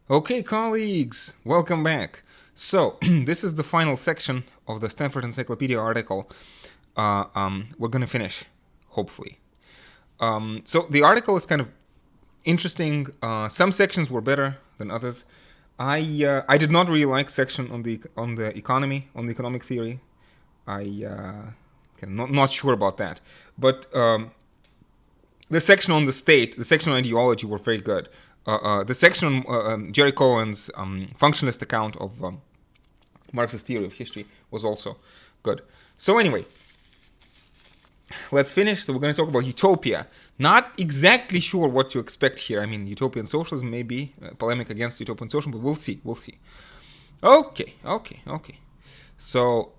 Okay, colleagues, welcome back. So, this is the final section of the Stanford Encyclopedia article. We're going to finish, hopefully. So, the article is kind of interesting. Some sections were better than others. I did not really like section on the economy, on the economic theory. Not sure about that. But the section on the state, the section on ideology were very good. The section on Jerry Cohen's functionalist account of Marx's theory of history was also good. So anyway, let's finish. So we're going to talk about utopia. Not exactly sure what to expect here. I mean, utopian socialism may be polemic against utopian socialism, but we'll see. We'll see. Okay. So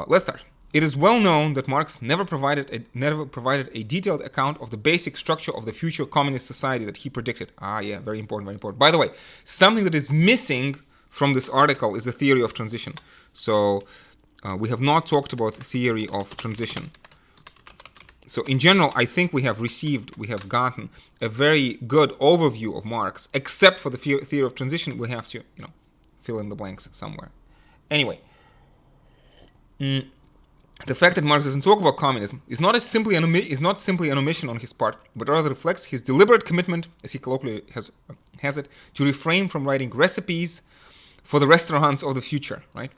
let's start. It is well known that Marx never provided a detailed account of the basic structure of the future communist society that he predicted. Yeah, very important, very important. By the way, something that is missing from this article is the theory of transition. So we have not talked about the theory of transition. So in general, I think we have gotten a very good overview of Marx, except for the theory of transition. We have to, fill in the blanks somewhere. Anyway. The fact that Marx doesn't talk about communism is not simply an omission on his part, but rather reflects his deliberate commitment, as he colloquially has it, to refrain from writing recipes for the restaurants of the future. Right?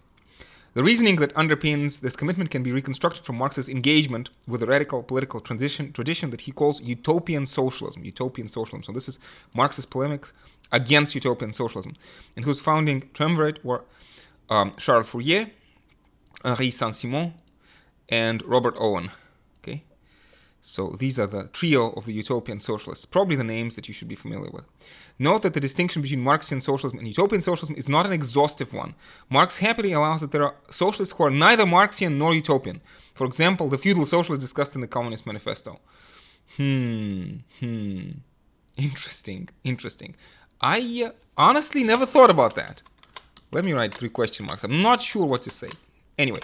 The reasoning that underpins this commitment can be reconstructed from Marx's engagement with the radical political tradition that he calls Utopian socialism. Utopian socialism. So this is Marx's polemics against utopian socialism, in whose founding triumvirate were Charles Fourier, Henri Saint-Simon, and Robert Owen. Okay, so these are the trio of the utopian socialists, probably the names that you should be familiar with. Note that the distinction between Marxian socialism and utopian socialism is not an exhaustive one. Marx happily allows that there are socialists who are neither Marxian nor utopian. For example, the feudal socialists discussed in the Communist Manifesto. Interesting. I honestly never thought about that. Let me write 3 question marks. I'm not sure what to say. Anyway,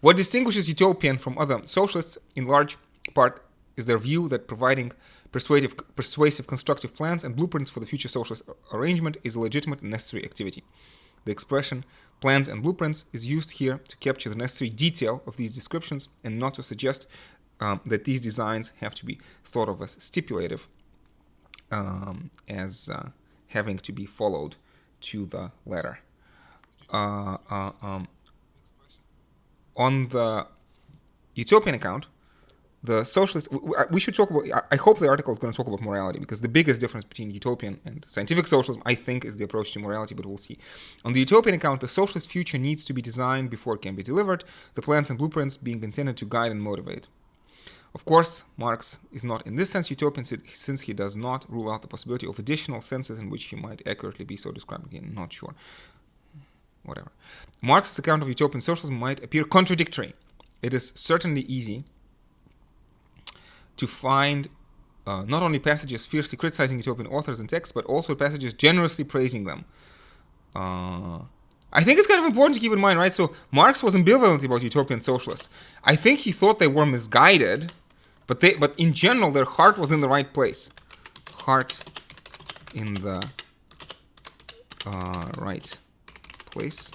what distinguishes utopian from other socialists, in large part, is their view that providing persuasive constructive plans and blueprints for the future socialist arrangement is a legitimate and necessary activity. The expression plans and blueprints is used here to capture the necessary detail of these descriptions and not to suggest that these designs have to be thought of as stipulative, as having to be followed to the letter. On the utopian account, the socialists, we should talk about, I hope the article is going to talk about morality, because the biggest difference between utopian and scientific socialism, I think, is the approach to morality, but we'll see. On the utopian account, the socialist future needs to be designed before it can be delivered, the plans and blueprints being intended to guide and motivate. Of course, Marx is not in this sense utopian, since he does not rule out the possibility of additional senses in which he might accurately be so described. Again, not sure. Whatever. Marx's account of utopian socialism might appear contradictory. It is certainly easy to find not only passages fiercely criticizing utopian authors and texts, but also passages generously praising them. I think it's kind of important to keep in mind, right? So Marx was ambivalent about utopian socialists. I think he thought they were misguided, but in general their heart was in the right place. Heart in the right place,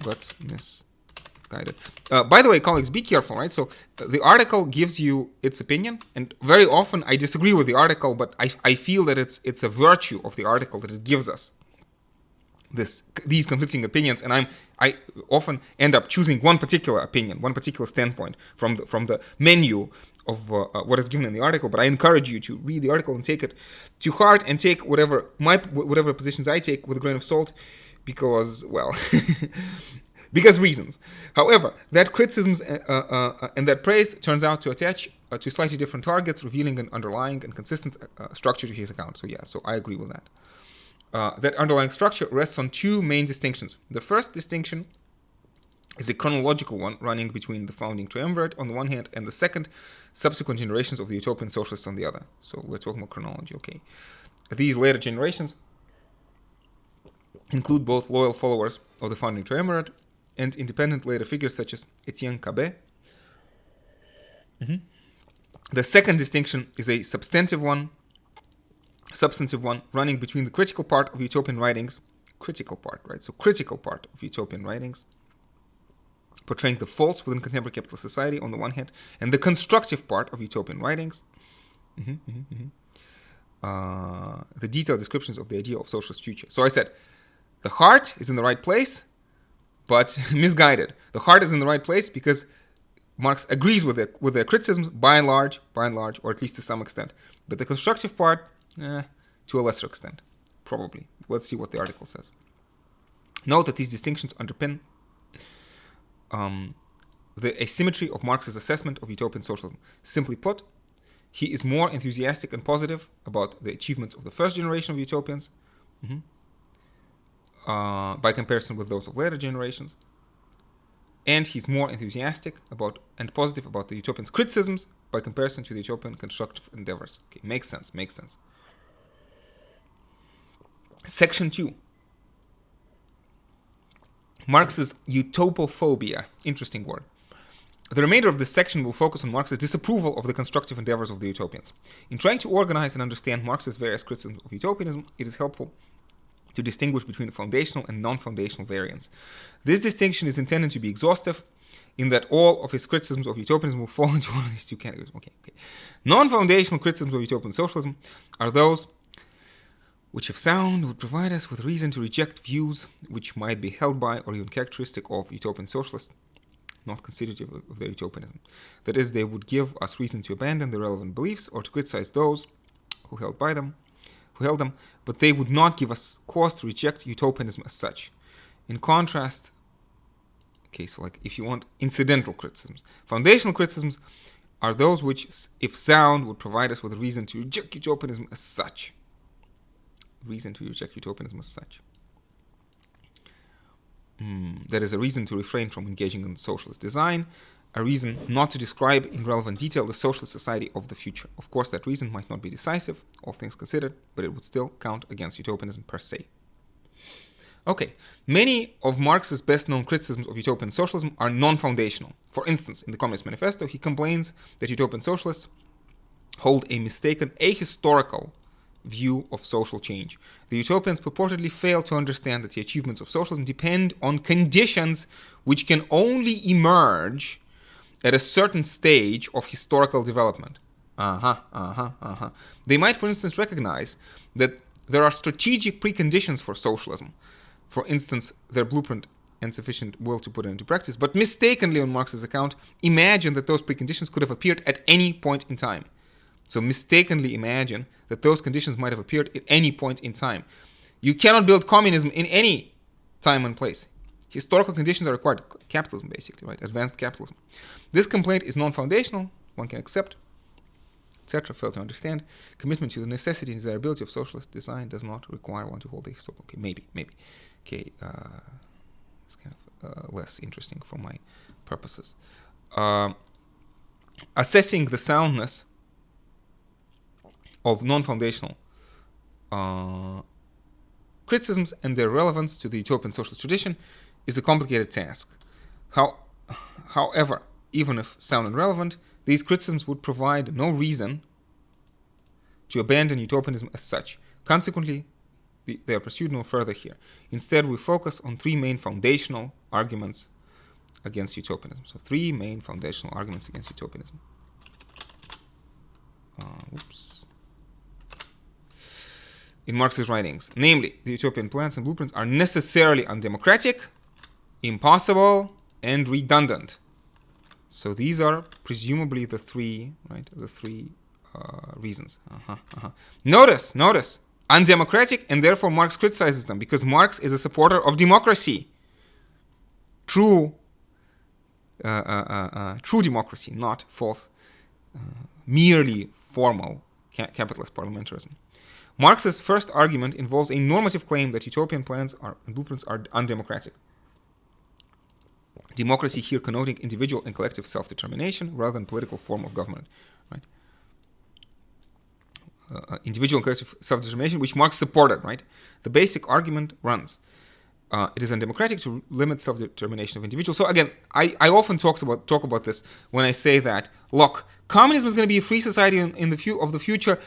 but misguided. By the way, colleagues, be careful, right? So the article gives you its opinion, and very often I disagree with the article, but I feel that it's a virtue of the article that it gives us these conflicting opinions, and I often end up choosing one particular opinion, one particular standpoint from the menu of what is given in the article. But I encourage you to read the article and take it to heart, and take whatever positions I take with a grain of salt, because, well, because reasons. However, that criticisms and that praise turns out to attach to slightly different targets, revealing an underlying and consistent structure to his account. So I agree with that. That underlying structure rests on 2 main distinctions. The first distinction is a chronological one, running between the founding triumvirate on the one hand and the second subsequent generations of the utopian socialists on the other. So we're talking about chronology, okay. These later generations include both loyal followers of the founding triumvirate and independent later figures such as Etienne Cabet. The second distinction is a substantive one running between the critical part of utopian writings critical part, right? So critical part of utopian writings, portraying the faults within contemporary capitalist society on the one hand, and the constructive part of utopian writings, the detailed descriptions of the idea of socialist future. So I said, the heart is in the right place, but misguided. The heart is in the right place because Marx agrees with their criticisms by and large, or at least to some extent. But the constructive part, to a lesser extent, probably. Let's see what the article says. Note that these distinctions underpin the asymmetry of Marx's assessment of utopian socialism. Simply put, he is more enthusiastic and positive about the achievements of the first generation of utopians by comparison with those of later generations. And he's more enthusiastic about and positive about the utopians' criticisms by comparison to the utopian constructive endeavors. Okay, makes sense. Section 2. Marx's utopophobia. Interesting word. The remainder of this section will focus on Marx's disapproval of the constructive endeavors of the utopians. In trying to organize and understand Marx's various criticisms of utopianism, it is helpful to distinguish between foundational and non-foundational variants. This distinction is intended to be exhaustive, in that all of his criticisms of utopianism will fall into one of these two categories. Okay. Non-foundational criticisms of utopian socialism are those which, if sound, would provide us with reason to reject views which might be held by or even characteristic of utopian socialists, not constitutive of their utopianism. That is, they would give us reason to abandon the relevant beliefs or to criticize those who held them, but they would not give us cause to reject utopianism as such. In contrast, so like if you want incidental criticisms, foundational criticisms are those which, if sound, would provide us with a reason to reject utopianism as such. That is a reason to refrain from engaging in socialist design, a reason not to describe in relevant detail the socialist society of the future. Of course, that reason might not be decisive, all things considered, but it would still count against utopianism per se. Okay, many of Marx's best-known criticisms of utopian socialism are non-foundational. For instance, in the Communist Manifesto, he complains that utopian socialists hold a mistaken ahistorical view of social change. The utopians purportedly fail to understand that the achievements of socialism depend on conditions which can only emerge at a certain stage of historical development. They might, for instance, recognize that there are strategic preconditions for socialism, for instance, their blueprint and sufficient will to put it into practice, but mistakenly, on Marx's account, imagine that those preconditions could have appeared at any point in time. So mistakenly imagine that those conditions might have appeared at any point in time. You cannot build communism in any time and place. Historical conditions are required. Capitalism, basically, right? Advanced capitalism. This complaint is non-foundational. One can accept, etc. Fail to understand. Commitment to the necessity and desirability of socialist design does not require one to hold a historical. Okay, maybe. Okay, it's kind of less interesting for my purposes. Assessing the soundness of non-foundational criticisms and their relevance to the utopian socialist tradition is a complicated task. However, even if sound and relevant, these criticisms would provide no reason to abandon utopianism as such. Consequently, they are pursued no further here. Instead, we focus on three main foundational arguments against utopianism. So, three main foundational arguments against utopianism. In Marx's writings, namely, the utopian plans and blueprints are necessarily undemocratic, impossible, and redundant. So these are presumably the three, right? The three reasons. Notice, undemocratic, and therefore Marx criticizes them because Marx is a supporter of democracy. True democracy, not false, merely formal capitalist parliamentarism. Marx's first argument involves a normative claim that utopian plans and blueprints are undemocratic. Democracy here connoting individual and collective self-determination rather than political form of government. Right? Individual and collective self-determination, which Marx supported. Right? The basic argument runs. It is undemocratic to limit self-determination of individuals. So again, I often talk about this when I say that, look, communism is going to be a free society in the future.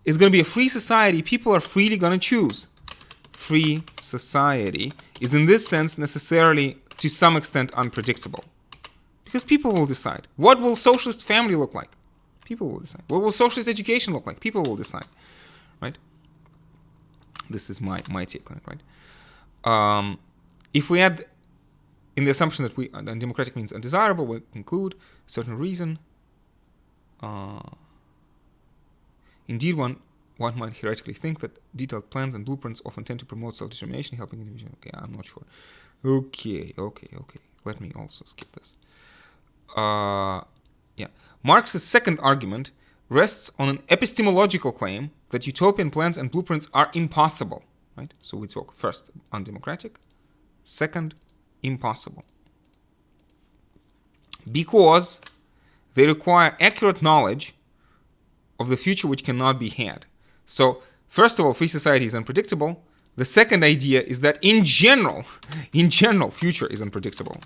It's going to be a free society. People are freely going to choose. free society is in this sense necessarily to some extent unpredictable. Because people will decide. What will socialist family look like? People will decide. What will socialist education look like? People will decide. Right? This is my take on it, right? If we add in the assumption that undemocratic means undesirable, we include certain reason. Indeed, one might theoretically think that detailed plans and blueprints often tend to promote self-determination, helping individuals. Okay, I'm not sure. Okay. Let me also skip this. Yeah. Marx's second argument rests on an epistemological claim that utopian plans and blueprints are impossible. Right? So we talk first undemocratic, second impossible. Because they require accurate knowledge of the future which cannot be had. So, first of all, free society is unpredictable. The second idea is that in general, future is unpredictable.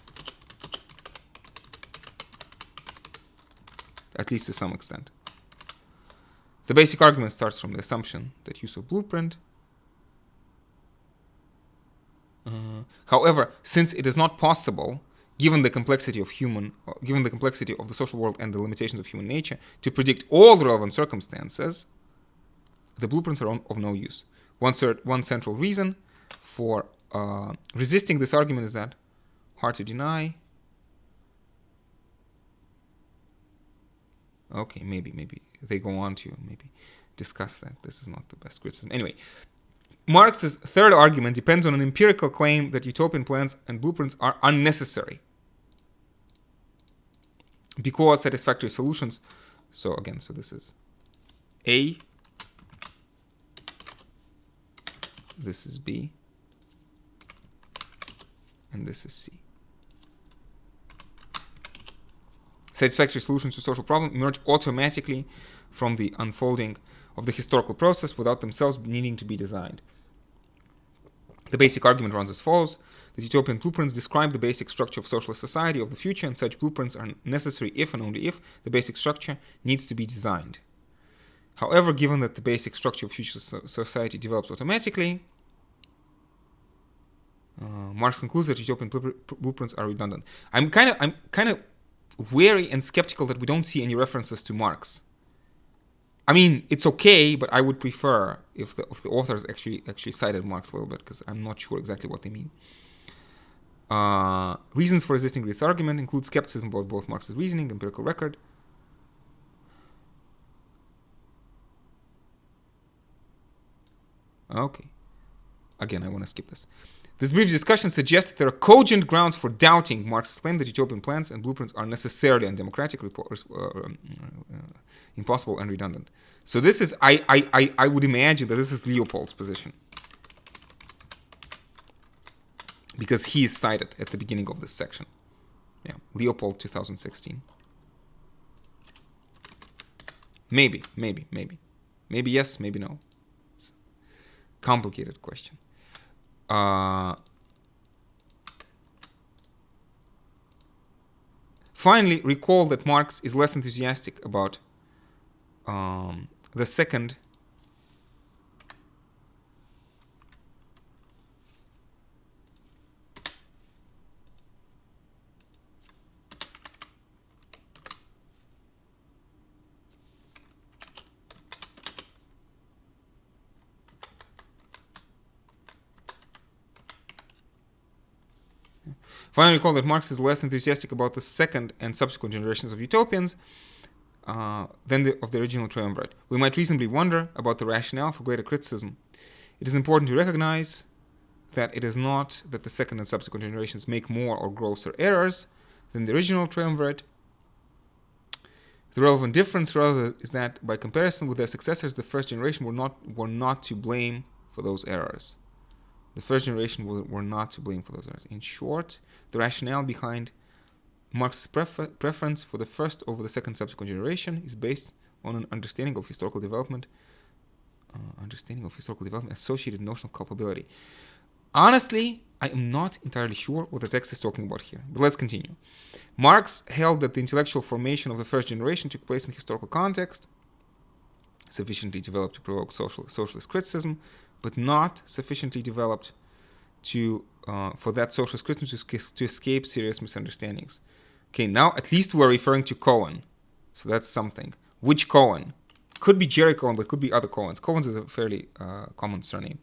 At least to some extent. The basic argument starts from the assumption that use of blueprint. However, since it is not possible, given the complexity of the social world and the limitations of human nature, to predict all the relevant circumstances, the blueprints are of no use. One central reason for resisting this argument is that, hard to deny. Okay, maybe they go on to maybe discuss that. This is not the best criticism. Anyway, Marx's third argument depends on an empirical claim that utopian plans and blueprints are unnecessary because satisfactory solutions. So this is A, this is B, and this is C. Satisfactory solutions to social problems emerge automatically from the unfolding of the historical process without themselves needing to be designed. The basic argument runs as follows. The utopian blueprints describe the basic structure of socialist society of the future, and such blueprints are necessary if and only if the basic structure needs to be designed. However, given that the basic structure of future society develops automatically, Marx concludes that utopian blueprints are redundant. I'm kind of wary and skeptical that we don't see any references to Marx. I mean, it's okay, but I would prefer if the authors actually cited Marx a little bit, because I'm not sure exactly what they mean. Reasons for resisting this argument include skepticism about both Marx's reasoning and empirical record. Okay. Again, I want to skip this. This brief discussion suggests that there are cogent grounds for doubting Marx's claim that utopian plans and blueprints are necessarily undemocratic, impossible, and redundant. So this is, I would imagine that this is Leopold's position, because he is cited at the beginning of this section. Yeah, Leopold, 2016. Maybe yes, maybe no. It's a complicated question. Finally, recall that Marx is less enthusiastic about the second Finally, recall that Marx is less enthusiastic about the second and subsequent generations of utopians than of the original triumvirate. We might reasonably wonder about the rationale for greater criticism. It is important to recognize that it is not that the second and subsequent generations make more or grosser errors than the original triumvirate. The relevant difference, rather, is that by comparison with their successors, the first generation were not to blame for those errors. The first generation were not to blame for those errors. In short, the rationale behind Marx's preference for the first over the second subsequent generation is based on an understanding of historical development, associated notion of culpability. Honestly, I am not entirely sure what the text is talking about here, but let's continue. Marx held that the intellectual formation of the first generation took place in historical context, sufficiently developed to provoke socialist criticism, but not sufficiently developed to for that socialist criticism to escape serious misunderstandings. Okay, now at least we're referring to Cohen. So that's something. Which Cohen? Could be Jerry Cohen, but could be other Cohens. Cohen's is a fairly common surname.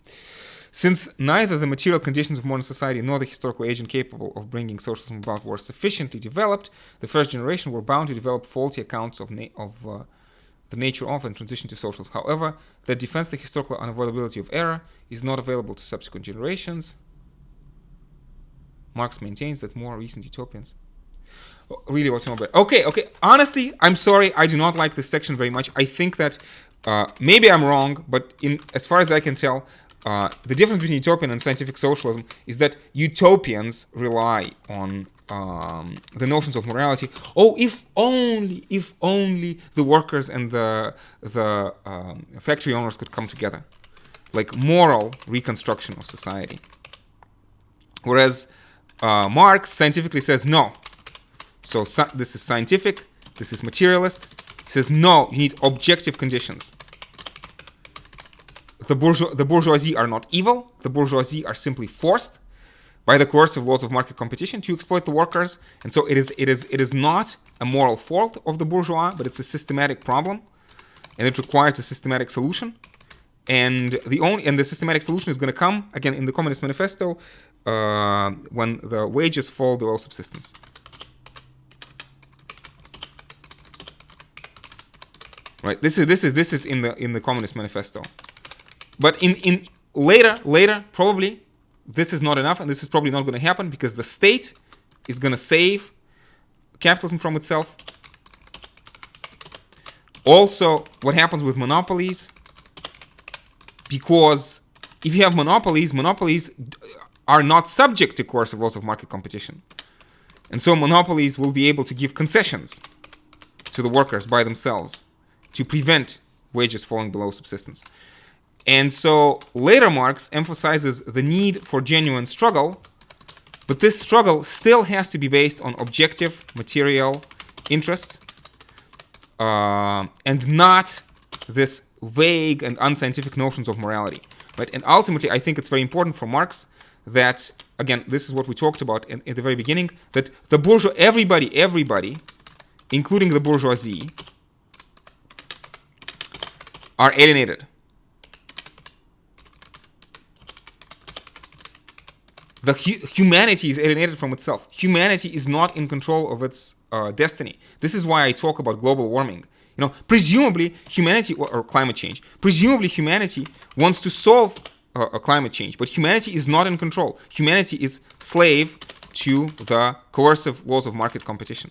Since neither the material conditions of modern society nor the historical agent capable of bringing socialism about were sufficiently developed, the first generation were bound to develop faulty accounts of the nature of and transition to socialism. However, that defends the historical unavoidability of error is not available to subsequent generations. Marx maintains that more recent utopians... Really, what's wrong with it? Okay. Honestly, I'm sorry. I do not like this section very much. I think that maybe I'm wrong, but as far as I can tell, the difference between utopian and scientific socialism is that utopians rely on the notions of morality. Oh, if only the workers and the factory owners could come together, like moral reconstruction of society. Whereas Marx scientifically says no. So this is scientific, this is materialist. He says no, you need objective conditions. The bourgeoisie are not evil. The bourgeoisie are simply forced by the coercive laws of market competition to exploit the workers. And so it is not a moral fault of the bourgeois, but it's a systematic problem, and it requires a systematic solution. And the systematic solution is going to come again in the Communist Manifesto when the wages fall below subsistence. Right. This is in the Communist Manifesto. But in later, probably, this is not enough, and this is probably not going to happen because the state is going to save capitalism from itself. Also, what happens with monopolies, because if you have monopolies are not subject to coercive laws of market competition. And so monopolies will be able to give concessions to the workers by themselves to prevent wages falling below subsistence. And so later Marx emphasizes the need for genuine struggle, but this struggle still has to be based on objective material interests and not this vague and unscientific notions of morality. Right? And ultimately, I think it's very important for Marx that, again, this is what we talked about in the very beginning, that the everybody, including the bourgeoisie, are alienated. The humanity is alienated from itself. Humanity is not in control of its destiny. This is why I talk about global warming. Presumably humanity or climate change. Presumably humanity wants to solve a climate change, but humanity is not in control. Humanity is slave to the coercive laws of market competition,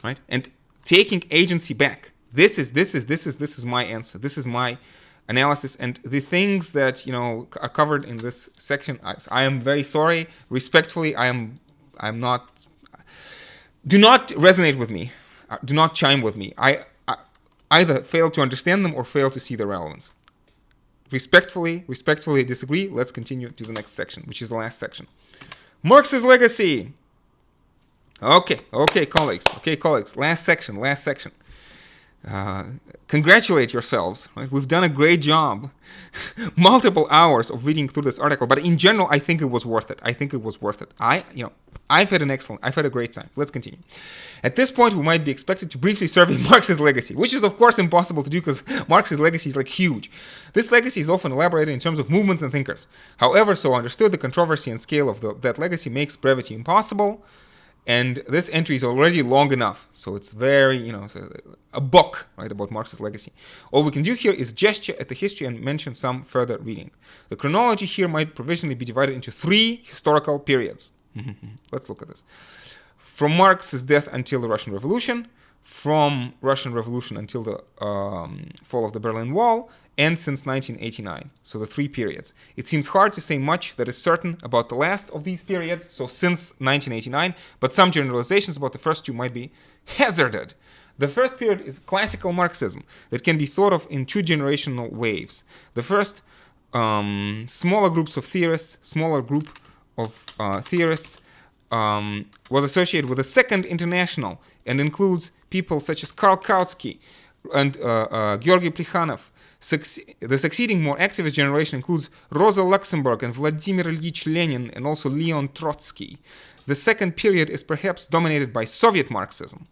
right? And taking agency back. This is my answer. This is my analysis, and the things that are covered in this section. I am very sorry. Respectfully, I'm not. Do not resonate with me. Do not chime with me. I either fail to understand them or fail to see the relevance. Respectfully disagree. Let's continue to the next section, which is the last section. Marx's legacy. Okay, colleagues. Last section. Congratulate yourselves. Right? We've done a great job. Multiple hours of reading through this article, but in general, I think it was worth it. I've had a great time. Let's continue. At this point, we might be expected to briefly survey Marx's legacy, which is of course impossible to do because Marx's legacy is huge. This legacy is often elaborated in terms of movements and thinkers. However, so understood, the controversy and scale of that legacy makes brevity impossible. And this entry is already long enough, so it's very, a book, right, about Marx's legacy. All we can do here is gesture at the history and mention some further reading. The chronology here might provisionally be divided into 3 historical periods. Let's look at this. From Marx's death until the Russian Revolution, from Russian Revolution until the fall of the Berlin Wall, and since 1989, so the 3 periods. It seems hard to say much that is certain about the last of these periods, so since 1989, but some generalizations about the first 2 might be hazarded. The first period is classical Marxism that can be thought of in 2 generational waves. The first, smaller group of theorists, was associated with the Second International and includes people such as Karl and Georgy Plekhanov, The succeeding more activist generation includes Rosa Luxemburg and Vladimir Ilyich Lenin, and also Leon Trotsky. The second period is perhaps dominated by Soviet Marxism,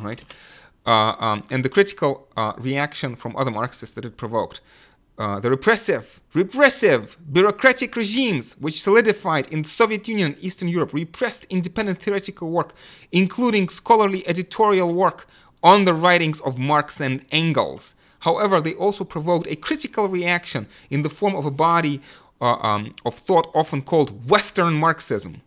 right? And the critical reaction from other Marxists that it provoked. The repressive, bureaucratic regimes which solidified in the Soviet Union and Eastern Europe repressed independent theoretical work, including scholarly editorial work on the writings of Marx and Engels. However, they also provoked a critical reaction in the form of a body of thought often called Western Marxism,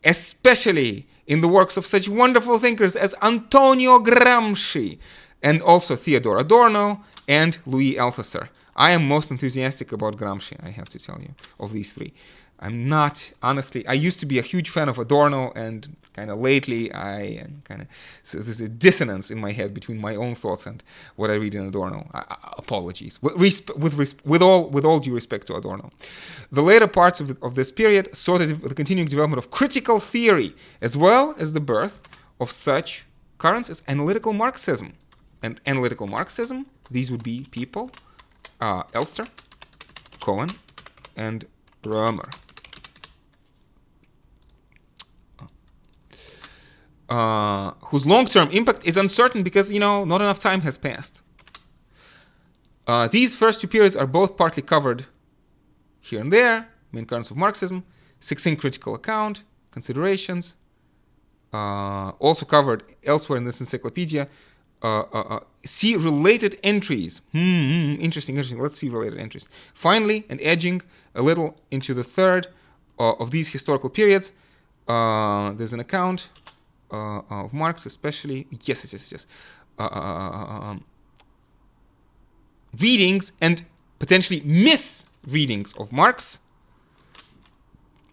especially in the works of such wonderful thinkers as Antonio Gramsci and also Theodor Adorno and Louis Althusser. I am most enthusiastic about Gramsci, I have to tell you, of these three. I'm not, honestly, I used to be a huge fan of Adorno, and kind of lately I am kind of, so there's a dissonance in my head between my own thoughts and what I read in Adorno. Apologies, with all due respect to Adorno. The later parts of this period saw the continuing development of critical theory, as well as the birth of such currents as analytical Marxism. And analytical Marxism, these would be people, Elster, Cohen, and Römer. Whose long-term impact is uncertain because, not enough time has passed. These first two periods are both partly covered here and there, main currents of Marxism, succinct critical account, considerations, also covered elsewhere in this encyclopedia. See related entries. Interesting. Let's see related entries. Finally, and edging a little into the third of these historical periods, there's an account of Marx, especially. Yes. Readings and potentially misreadings of Marx,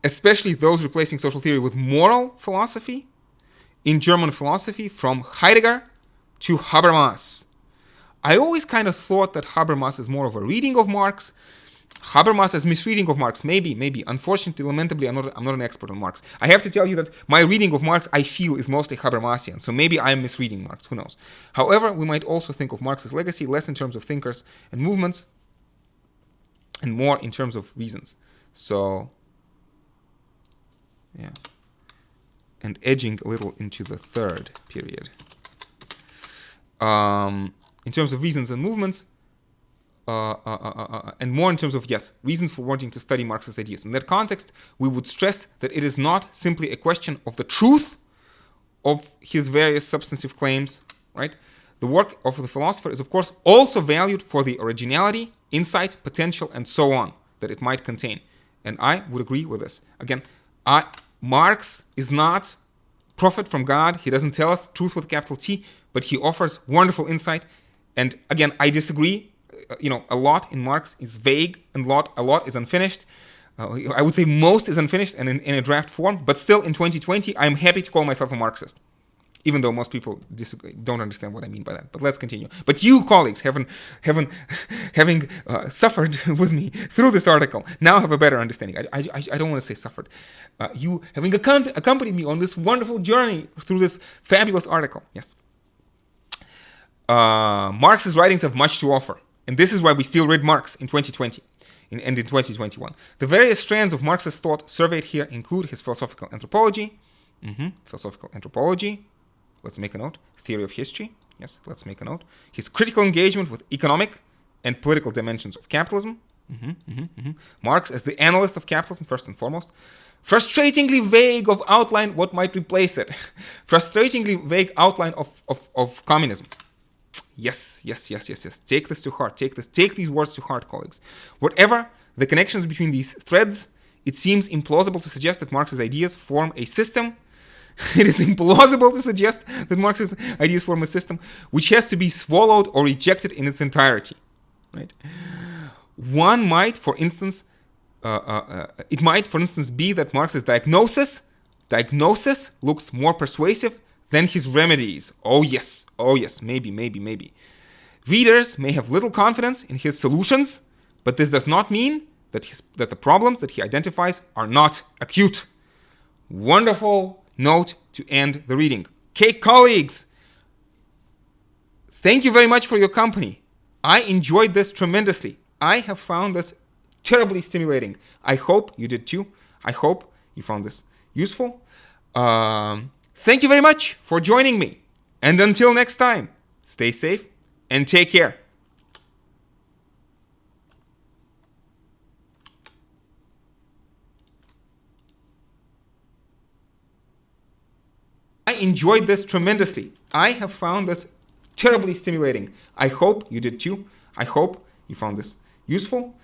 especially those replacing social theory with moral philosophy in German philosophy from Heidegger to Habermas. I always kind of thought that Habermas is more of a reading of Marx. Habermas as misreading of Marx, maybe. Unfortunately, lamentably, I'm not an expert on Marx. I have to tell you that my reading of Marx, I feel, is mostly Habermasian. So maybe I'm misreading Marx. Who knows? However, we might also think of Marx's legacy less in terms of thinkers and movements, and more in terms of reasons. So, yeah. And edging a little into the third period. In terms of reasons and movements, and more in terms of, reasons for wanting to study Marxist ideas. In that context, we would stress that it is not simply a question of the truth of his various substantive claims, right? The work of the philosopher is, of course, also valued for the originality, insight, potential, and so on that it might contain. And I would agree with this. Again, Marx is not prophet from God. He doesn't tell us truth with capital T, but he offers wonderful insight. And again, I disagree. A lot in Marx is vague, and a lot is unfinished. I would say most is unfinished and in a draft form, but still in 2020, I'm happy to call myself a Marxist, even though most people don't understand what I mean by that. But let's continue. But you, colleagues, having suffered with me through this article, now have a better understanding. I don't want to say suffered. You having accompanied me on this wonderful journey through this fabulous article. Yes. Marx's writings have much to offer. And this is why we still read Marx in 2020 and in 2021. The various strands of Marxist thought surveyed here include his philosophical anthropology. Let's make a note. Theory of history. Yes, let's make a note. His critical engagement with economic and political dimensions of capitalism. Marx as the analyst of capitalism, first and foremost. Frustratingly vague of outline what might replace it. Frustratingly vague outline of communism. Yes. Take this to heart. Take these words to heart, colleagues. Whatever the connections between these threads, it seems implausible to suggest that Marx's ideas form a system. It is implausible to suggest that Marx's ideas form a system which has to be swallowed or rejected in its entirety. Right? One might, for instance, it might, for instance, be that Marx's diagnosis looks more persuasive than his remedies. Oh yes, maybe. Readers may have little confidence in his solutions, but this does not mean that the problems that he identifies are not acute. Wonderful note to end the reading. Okay, colleagues, Thank you very much for your company. I enjoyed this tremendously. I have found this terribly stimulating. I hope you did too. I hope you found this useful. Thank you very much for joining me. And until next time, stay safe and take care. I enjoyed this tremendously. I have found this terribly stimulating. I hope you did too. I hope you found this useful.